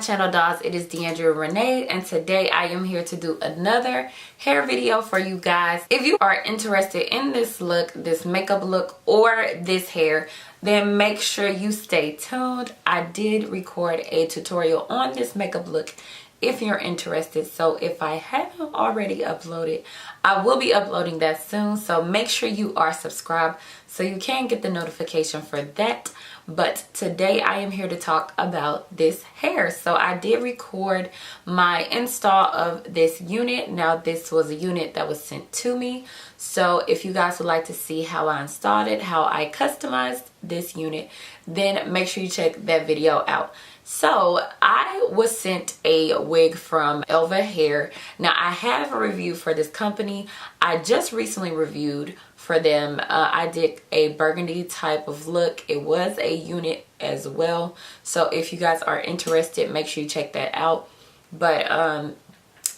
channel, dolls. It is Deandra Renee, and today I am here to do another hair video for you guys. If you are interested in this look, this makeup look, or this hair, then make sure you stay tuned. I did record a tutorial on this makeup look if you're interested. So if I haven't already uploaded, I will be uploading that soon. So make sure you are subscribed so you can get the notification for that. But today I am here to talk about this hair. So I did record my install of this unit. Now this was a unit that was sent to me. So if you guys would like to see how I installed it, how I customized this unit, then make sure you check that video out. So I was sent a wig from Elva Hair. Now I have a review for this company. I just recently reviewed for them. I did a burgundy type of look. It was a unit as well. So if you guys are interested, make sure you check that out. But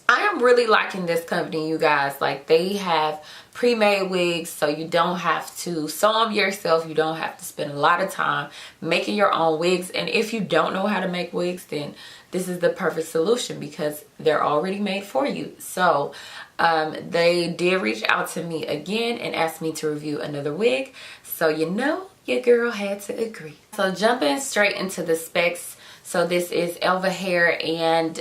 I am really liking this company, you guys. Like, they have pre-made wigs, so you don't have to sew them yourself. You don't have to spend a lot of time making your own wigs. And if you don't know how to make wigs, then this is the perfect solution because they're already made for you. So they did reach out to me again and asked me to review another wig. So you know your girl had to agree. So jumping straight into the specs. So this is Elva Hair, and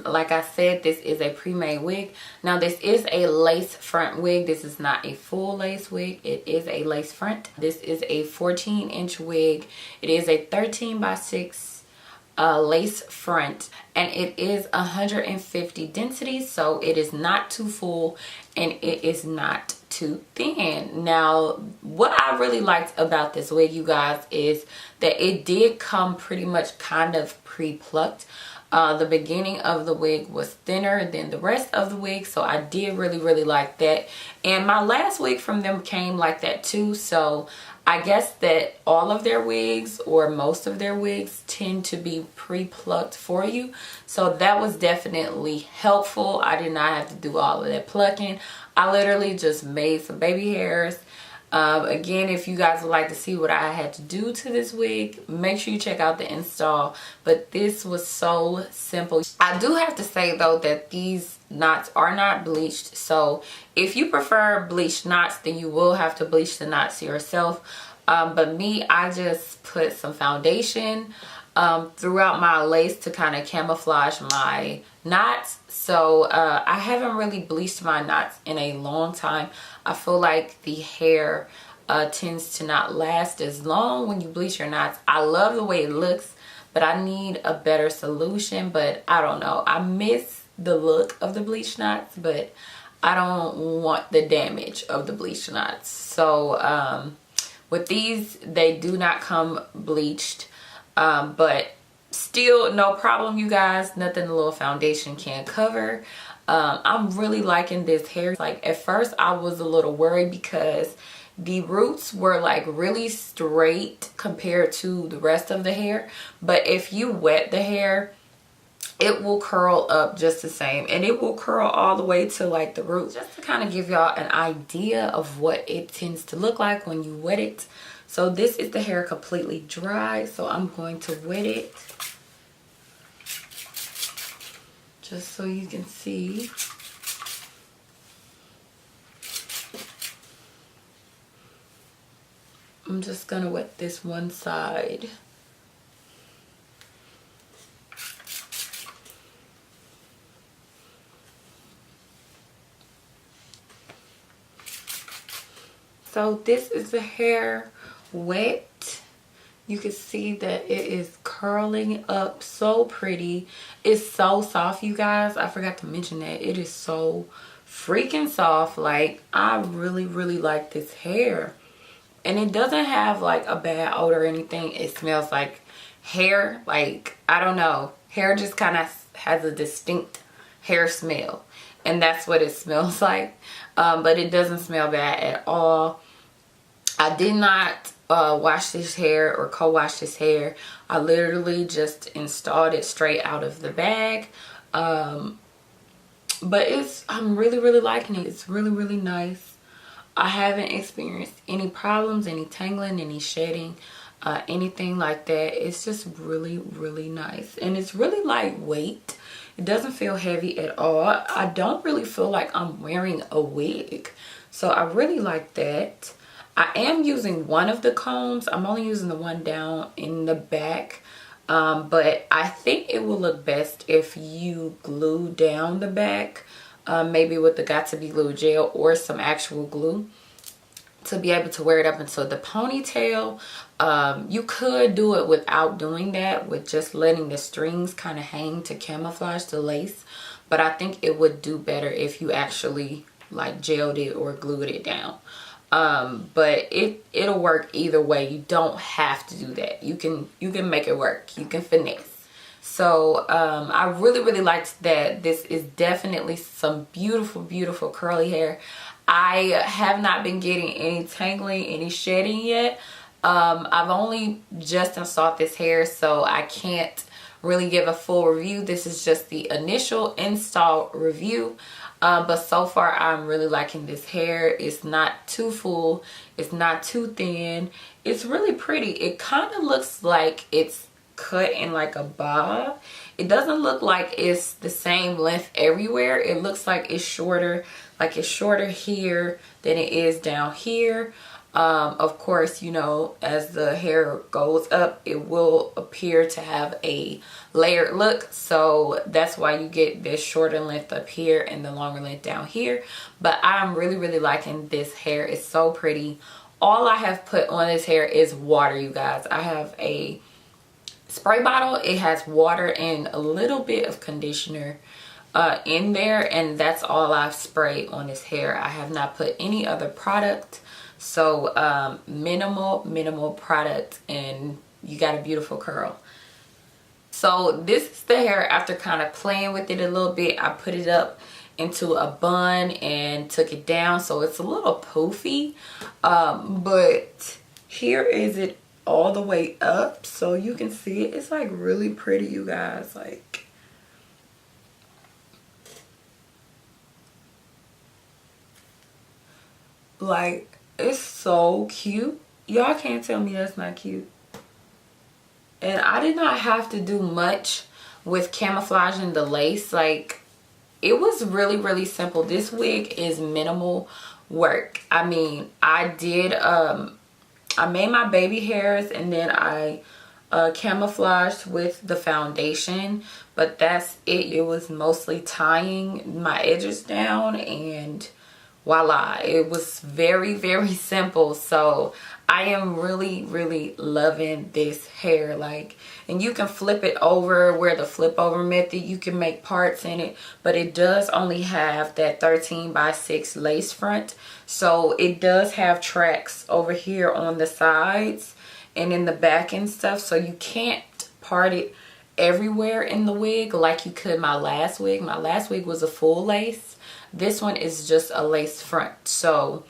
like I said, this is a pre-made wig. Now this is a lace front wig. This is not a full lace wig. It is a lace front. This is a 14-inch wig. It is a 13x6 lace front, and it is 150 density. So it is not too full and it is not too thin. Now what I really liked about this wig, you guys, is that it did come pretty much kind of pre-plucked. The beginning of the wig was thinner than the rest of the wig, so I did really like that. And my last wig from them came like that too. So I guess that all of their wigs, or most of their wigs, tend to be pre-plucked for you. So that was definitely helpful. I did not have to do all of that plucking. I literally just made some baby hairs. Again, if you guys would like to see what I had to do to this wig, make sure you check out the install. But this was so simple. I do have to say though that these knots are not bleached. So if you prefer bleached knots, then you will have to bleach the knots yourself. But me, I just put some foundation throughout my lace to kind of camouflage my knots. So I haven't really bleached my knots in a long time. I feel like the hair tends to not last as long when you bleach your knots. I love the way it looks, but I need a better solution. But I don't know, I miss the look of the bleached knots, but I don't want the damage of the bleached knots. So with these, they do not come bleached, but still no problem, you guys. Nothing a little foundation can't cover. I'm really liking this hair. Like, at first I was a little worried because the roots were like really straight compared to the rest of the hair, but if you wet the hair, it will curl up just the same, and it will curl all the way to like the roots. Just to kind of give y'all an idea of what it tends to look like when you wet it. So this is the hair completely dry, so I'm going to wet it just so you can see. I'm just gonna wet this one side. So this is the hair wet. You can see that it is curling up so pretty. It's so soft, you guys. I forgot to mention that. It is so freaking soft. Like, I really like this hair. And it doesn't have like a bad odor or anything. It smells like hair. Like, I don't know. Hair just kind of has a distinct hair smell. And that's what it smells like. But it doesn't smell bad at all. I did not wash this hair or co-wash this hair. I literally just installed it straight out of the bag. But I'm really liking it. It's really nice. I haven't experienced any problems, any tangling, any shedding. anything like that. It's just really, really nice, and it's really lightweight. It doesn't feel heavy at all. I don't really feel like I'm wearing a wig, so I really like that. I am using one of the combs. I'm only using the one down in the back, but I think it will look best if you glue down the back, maybe with the Got To Be Glue gel or some actual glue, to be able to wear it up into the ponytail. You could do it without doing that, with just letting the strings kind of hang to camouflage the lace, but I think it would do better if you actually like gelled it or glued it down. But it'll work either way. You don't have to do that. You can make it work. You can finesse. So I really liked that. This is definitely some beautiful, beautiful curly hair. I have not been getting any tangling, any shedding yet. I've only just installed this hair, so I can't really give a full review. This is just the initial install review. But so far I'm really liking this hair. It's not too full, it's not too thin, it's really pretty. It kind of looks like it's cut in like a bob. It doesn't look like it's the same length everywhere. It looks like it's shorter, here than it is down here. Of course, you know, as the hair goes up, it will appear to have a layered look, so that's why you get this shorter length up here and the longer length down here. But I'm really liking this hair. It's so pretty. All I have put on this hair is water, you guys. I have a spray bottle. It has water and a little bit of conditioner in there, and that's all I've sprayed on this hair. I have not put any other product. So minimal product, and you got a beautiful curl. So this is the hair after kind of playing with it a little bit. I put it up into a bun and took it down, so it's a little poofy, but here is it all the way up, so you can see it. It's like really pretty, you guys. Like it's so cute. Y'all can't tell me that's not cute. And I did not have to do much with camouflaging the lace. Like, it was really simple. This wig is minimal work. I mean, I did I made my baby hairs, and then I camouflaged with the foundation, but that's it. It was mostly tying my edges down, and voila, it was very simple. So I am really loving this hair. Like, and you can flip it over, where the flip over method, you can make parts in it, but it does only have that 13x6 lace front, so it does have tracks over here on the sides and in the back and stuff, so you can't part it everywhere in the wig like you could my last wig. My last wig was a full lace. This one is just a lace front, so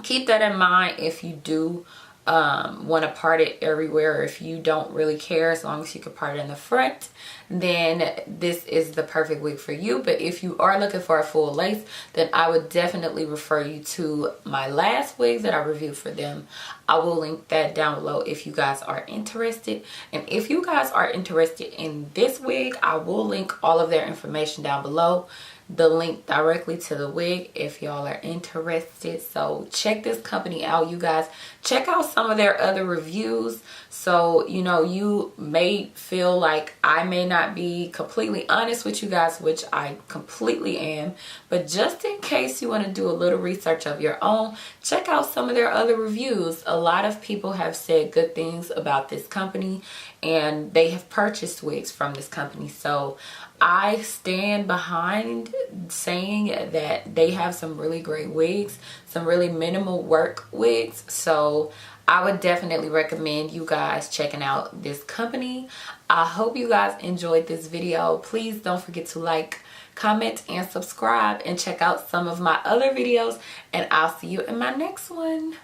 keep that in mind if you do want to part it everywhere, or if you don't really care, as long as you can part it in the front, then this is the perfect wig for you. But if you are looking for a full lace, then I would definitely refer you to my last wigs that I reviewed for them. I will link that down below if you guys are interested. And if you guys are interested in this wig, I will link all of their information down below, the link directly to the wig if y'all are interested. So check this company out, you guys. Check out some of their other reviews. So, you know, you may feel like I may not be completely honest with you guys, which I completely am, but just in case you want to do a little research of your own, check out some of their other reviews. A lot of people have said good things about this company, and they have purchased wigs from this company. So I stand behind saying that they have some really great wigs, some really minimal work wigs. So I would definitely recommend you guys checking out this company. I hope you guys enjoyed this video. Please don't forget to like, comment, and subscribe, and check out some of my other videos, and I'll see you in my next one.